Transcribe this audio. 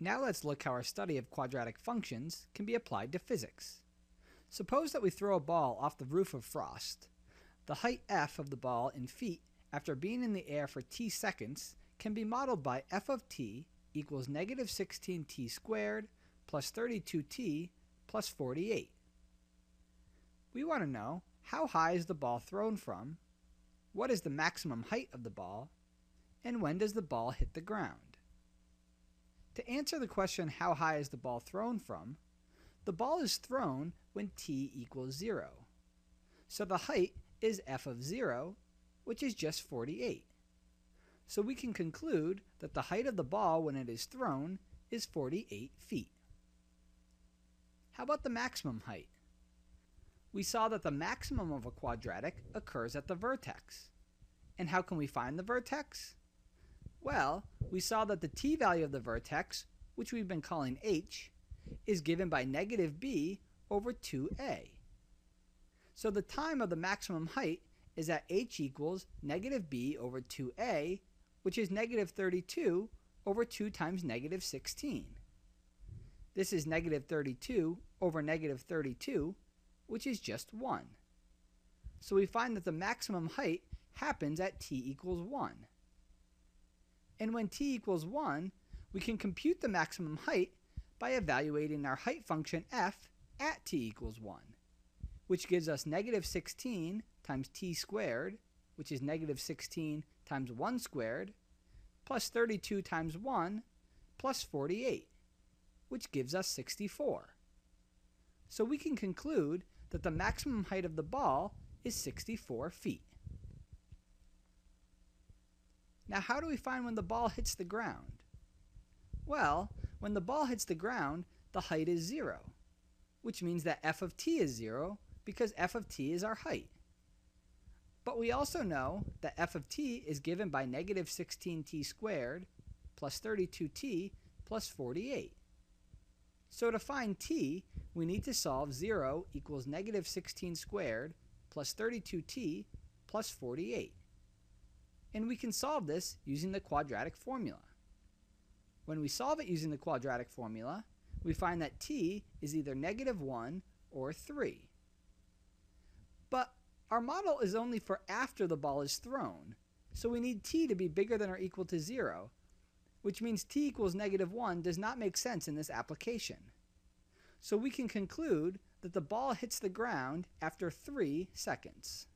Now let's look how our study of quadratic functions can be applied to physics. Suppose that we throw a ball off the roof of frost. The height f of the ball in feet after being in the air for t seconds can be modeled by f of t equals negative 16t squared plus 32t plus 48. We want to know how high is the ball thrown from, what is the maximum height of the ball, and when does the ball hit the ground. To answer the question how high is the ball thrown from, the ball is thrown when t equals 0. So the height is f of 0, which is just 48. So we can conclude that the height of the ball when it is thrown is 48 feet. How about the maximum height? We saw that the maximum of a quadratic occurs at the vertex. And how can we find the vertex? Well, we saw that the t value of the vertex, which we've been calling h, is given by negative b over 2a. So the time of the maximum height is at h equals negative b over 2a, which is negative 32 over 2 times negative 16. This is negative 32 over negative 32, which is just 1. So we find that the maximum height happens at t equals 1. And when t equals 1, we can compute the maximum height by evaluating our height function f at t equals 1, which gives us negative 16 times t squared, which is negative 16 times 1 squared, plus 32 times 1, plus 48, which gives us 64. So we can conclude that the maximum height of the ball is 64 feet. Now how do we find when the ball hits the ground? Well, when the ball hits the ground, the height is 0, which means that f of t is 0 because f of t is our height. But we also know that f of t is given by negative 16t squared plus 32t plus 48. So to find t, we need to solve 0 equals negative 16 squared plus 32t plus 48. And we can solve this using the quadratic formula. When we solve it using the quadratic formula, we find that t is either negative 1 or 3. But our model is only for after the ball is thrown, so we need t to be bigger than or equal to 0, which means t equals negative 1 does not make sense in this application. So we can conclude that the ball hits the ground after 3 seconds.